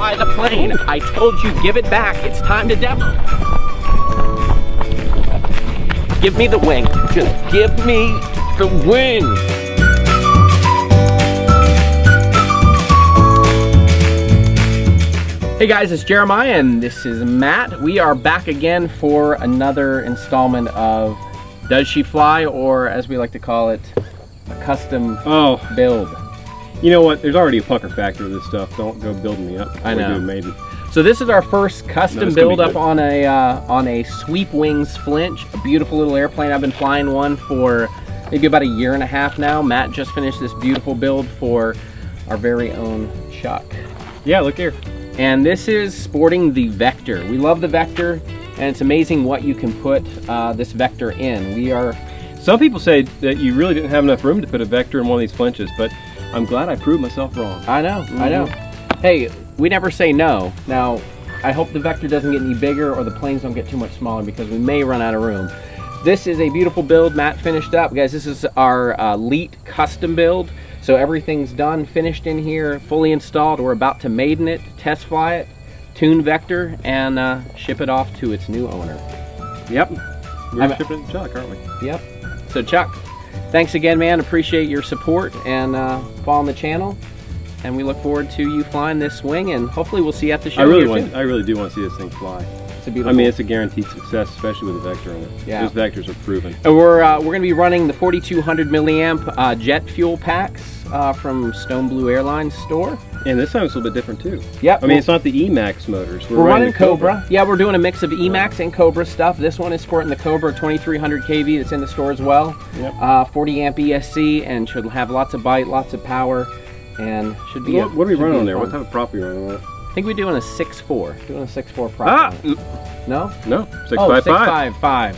fly the plane. I told you, give it back. It's time to demo. Give me the wing. Just give me the wing. Hey guys, it's Jeremiah and this is Matt. We are back again for another installment of Does She Fly, or as we like to call it, a custom build. You know what? There's already a pucker factor with this stuff. Don't go building me up. I know. Maiden. So this is our first custom build up on a Sweep Wings Flinch, a beautiful little airplane. I've been flying one for maybe about a year and a half now. Matt just finished this beautiful build for our very own Chuck. Yeah, look here. And this is sporting the Vector. We love the Vector, and it's amazing what you can put this Vector in. Some people say that you really didn't have enough room to put a Vector in one of these Flinches, but I'm glad I proved myself wrong. I know, I know. Hey, we never say no. Now, I hope the Vector doesn't get any bigger or the planes don't get too much smaller because we may run out of room. This is a beautiful build Matt finished up. Guys, this is our Elite custom build. So everything's done, finished in here, fully installed. We're about to maiden it, test fly it, tune Vector, and ship it off to its new owner. Yep. We're shipping it to Chuck, aren't we? Yep. So Chuck, thanks again, man. Appreciate your support and following the channel. And we look forward to you flying this wing, and hopefully we'll see you at the show. I really do want to see this thing fly. It's a beautiful. I mean, it's a guaranteed success, especially with a Vector in it. Yeah. Those Vectors are proven. And we're going to be running the 4200 milliamp jet fuel packs from Stone Blue Airlines store. And this time it's a little bit different too. Yep. I mean, it's not the Emax motors. We're running Cobra. Yeah, we're doing a mix of Emax and Cobra stuff. This one is sporting the Cobra 2300 kV that's in the store as well. Yep. 40 amp ESC, and should have lots of bite, lots of power, and should be. What are we running on there? What type of prop are you running on it? I think we're doing a 6.4. Doing a 6.4 prop. No? No. 6.55. Oh, 6.55. I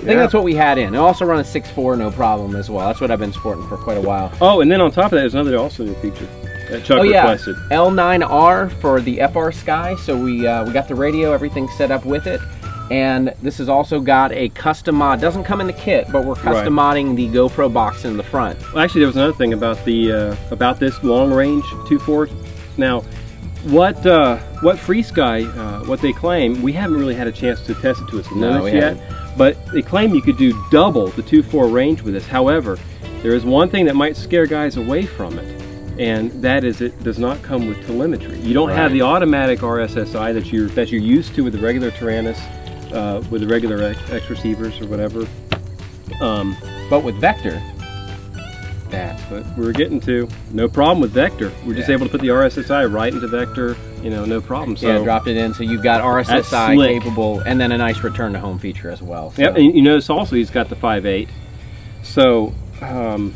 think that's what we had in. And also run a 6.4, no problem as well. That's what I've been sporting for quite a while. Oh, and then on top of that, there's another also new feature that Chuck requested. L9R for the FR Sky. So we got the radio, everything set up with it. And this has also got a custom mod. Doesn't come in the kit, but we're custom modding the GoPro box in the front. Well, actually, there was another thing about the about this long range 2.4. Now, what FreeSky, what they claim, we haven't really had a chance to test it to its limits yet. But they claim you could do double the 2.4 range with this. However, there is one thing that might scare guys away from it, and that is it does not come with telemetry. You don't have the automatic RSSI that you're used to with the regular Tyrannus, with the regular X receivers or whatever. But with Vector, that's what we're getting to. No problem with Vector. We're just able to put the RSSI right into Vector, you know, no problem. So yeah, dropped it in, so you've got RSSI capable, and then a nice return to home feature as well. So. Yep, and you notice also he's got the 5.8. So, and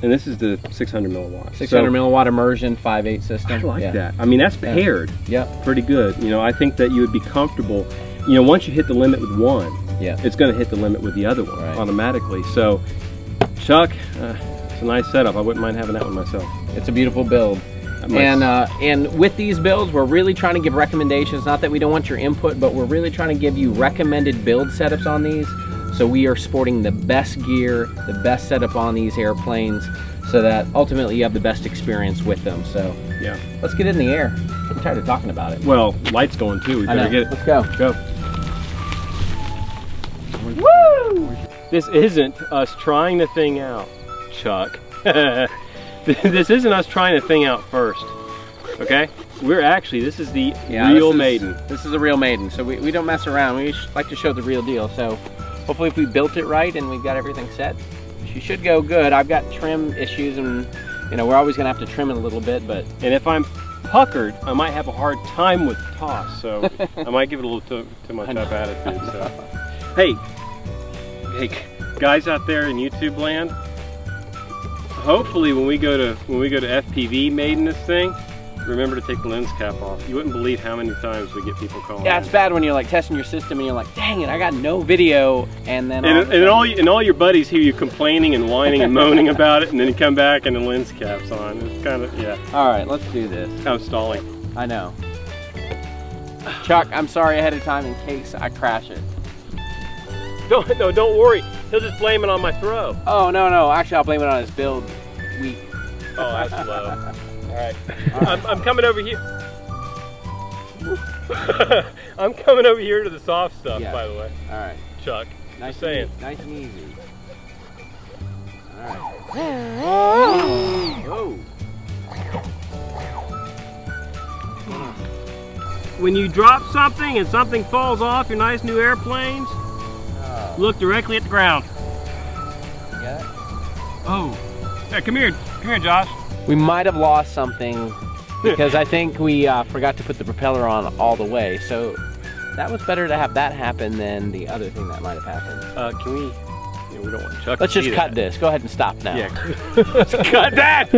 this is the 600 milliwatt. 600 milliwatt immersion 5.8 system. I like that. I mean, that's paired. Yep. Pretty good. You know, I think that you would be comfortable. You know, once you hit the limit with one, it's going to hit the limit with the other one automatically. So, Chuck. A nice setup. I wouldn't mind having that one myself. It's a beautiful build. And with these builds, we're really trying to give recommendations. Not that we don't want your input, but we're really trying to give you recommended build setups on these. So we are sporting the best gear, the best setup on these airplanes, so that ultimately you have the best experience with them. So yeah, let's get in the air. I'm tired of talking about it. Well, light's going too. We better get it. Let's go. Go. Woo! This isn't us trying the thing out, Chuck. This isn't us trying the thing out first, okay? This is the real maiden. This is a real maiden, so we don't mess around. We like to show the real deal. So hopefully if we built it right and we've got everything set, she should go good. I've got trim issues, and you know, we're always gonna have to trim it a little bit, but. And if I'm puckered, I might have a hard time with toss, so I might give it a little too much up attitude. So. Hey, guys out there in YouTube land, hopefully when we go to FPV maiden this thing, remember to take the lens cap off. You wouldn't believe how many times we get people calling. Yeah, it's bad when you're like testing your system and you're like, dang it, I got no video, and then all your buddies hear you complaining and whining and moaning about it, and then you come back and the lens cap's on. It's kind of All right, let's do this. Kind of stalling. I know. Chuck, I'm sorry ahead of time in case I crash it. Don't worry. He'll just blame it on my throw. Oh no, actually I'll blame it on his build week. Oh, that's low. All right, I'm coming over here. I'm coming over here to the soft stuff, yeah. by the way. All right. Chuck. Nice, just saying. Nice and easy. All right. Whoa. When you drop something and something falls off your nice new airplanes, look directly at the ground. Got it? Oh. Yeah, come here, Josh. We might have lost something because I think we forgot to put the propeller on all the way. So that was better to have that happen than the other thing that might have happened. Can we? Yeah, we don't want Chuck. Let's to just see cut that. this. Go ahead and stop now. Yeah. Let's cut that.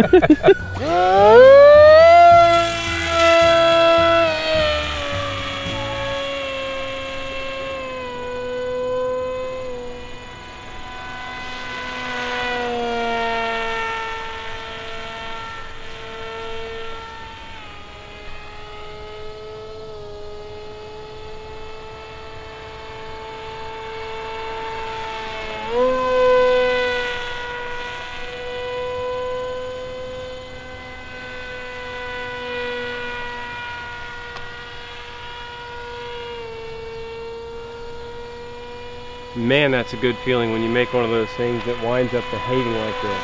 Man, that's a good feeling when you make one of those things that winds up behaving like this.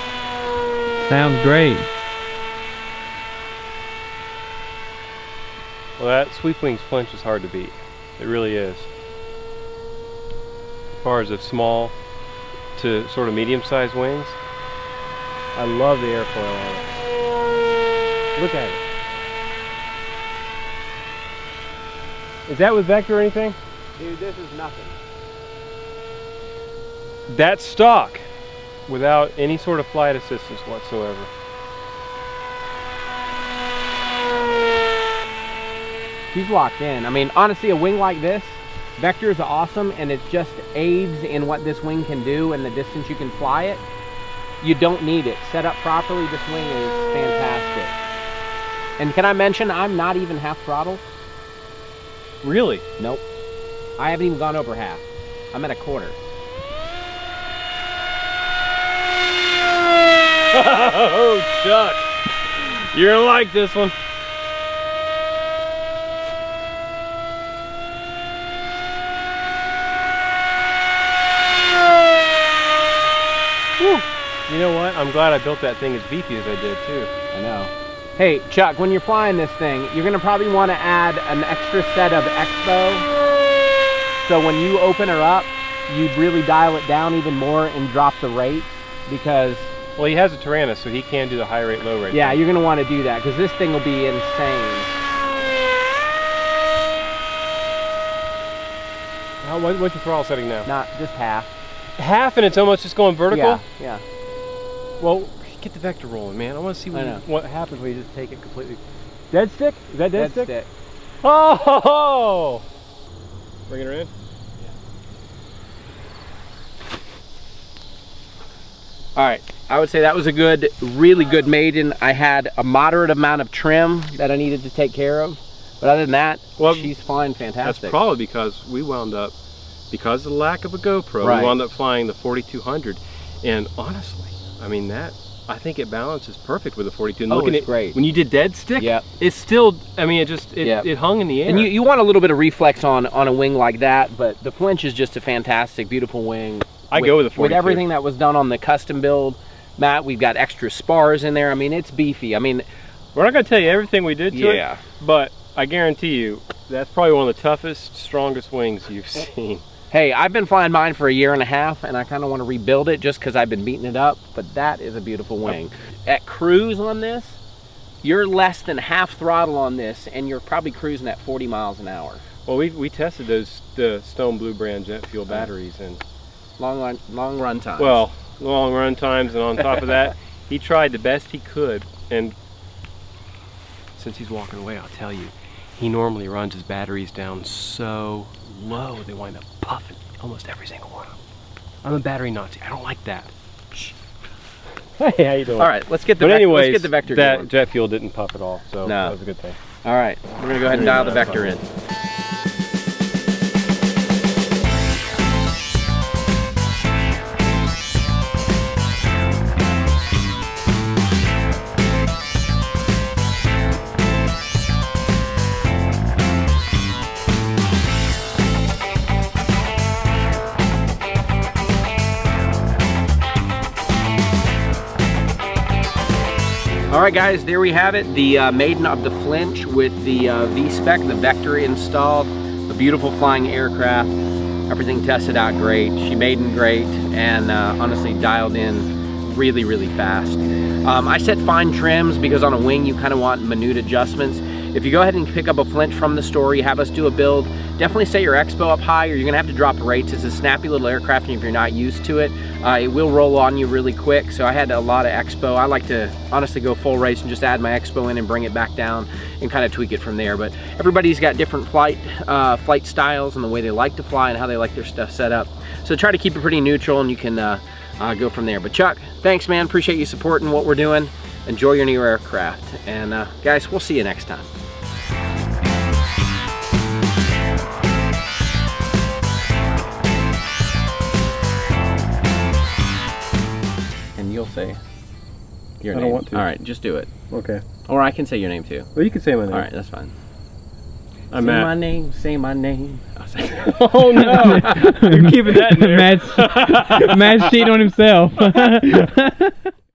Sounds great. Well, that Sweep Wings Flinch is hard to beat. It really is. As far as the small to sort of medium-sized wings, I love the airfoil on it. Look at it. Is that with Vector or anything? Dude, this is nothing. That's stock, without any sort of flight assistance whatsoever. He's locked in. I mean, honestly, a wing like this, Vector is awesome, and it just aids in what this wing can do and the distance you can fly it. You don't need it. Set up properly, this wing is fantastic. And can I mention, I'm not even half throttle. Really? Nope. I haven't even gone over half. I'm at a quarter. Oh, Chuck. You're gonna like this one. Whew. You know what? I'm glad I built that thing as beefy as I did, too. I know. Hey, Chuck, when you're flying this thing, you're gonna probably wanna add an extra set of Expo. So when you open her up, you'd really dial it down even more and drop the rates, because well, he has a Tyrannus, so he can do the high rate, low rate. yeah, you're gonna want to do that because this thing will be insane. What's your throttle setting now? Not just half. Half, and it's almost just going vertical? Yeah, yeah. Well, get the Vector rolling, man. I want to see what happens when you just take it completely. Dead stick? Is that dead stick? Oh! Bringing her in? All right, I would say that was a good, really good maiden. I had a moderate amount of trim that I needed to take care of, but other than that, well, she's flying fantastic. That's probably because we wound up, because of the lack of a GoPro, we wound up flying the 4200, and honestly, I mean that, I think it balances perfect with the 42. And it's great. When you did dead stick, yep, it's still, I mean, it hung in the air. And you want a little bit of reflex on a wing like that, but the Flinch is just a fantastic, beautiful wing. I go with the 42. With everything that was done on the custom build, Matt, we've got extra spars in there. I mean, it's beefy. I mean, we're not going to tell you everything we did to it, but I guarantee you, that's probably one of the toughest, strongest wings you've seen. Hey, I've been flying mine for 1.5 years, and I kind of want to rebuild it just because I've been beating it up, but that is a beautiful wing. At cruise on this, you're less than half throttle on this, and you're probably cruising at 40 miles an hour. Well, we tested the Stone Blue brand jet fuel batteries, and long run times. Well, long run times, and on top of that, he tried the best he could, and since he's walking away, I'll tell you, he normally runs his batteries down so low they wind up puffing almost every single one. I'm a battery Nazi. I don't like that. Shh. Hey, how you doing? All right, let's get the Vector that going. jet fuel didn't puff at all, so that was a good thing. All right, we're gonna go ahead and dial the Vector in. All right, guys, there we have it. The maiden of the Flinch with the V-Spec, the Vector installed. A beautiful flying aircraft. Everything tested out great. She maiden great, and honestly dialed in really, really fast. I set fine trims because on a wing you kind of want minute adjustments. If you go ahead and pick up a Flinch from the store, you have us do a build, definitely set your expo up high or you're gonna have to drop the rates. It's a snappy little aircraft, and if you're not used to it, it will roll on you really quick. So I had a lot of expo. I like to honestly go full race and just add my expo in and bring it back down and kind of tweak it from there. But everybody's got different flight styles and the way they like to fly and how they like their stuff set up. So try to keep it pretty neutral, and you can go from there. But Chuck, thanks, man. Appreciate you supporting what we're doing. Enjoy your new aircraft. And guys, we'll see you next time. And you'll say your name. I don't want to. All right, just do it. Okay. Or I can say your name too. Well, you can say my name. All right, that's fine. I'm say Matt. my name, say my name. Oh no! You're keeping that in there. Matt's cheating on himself.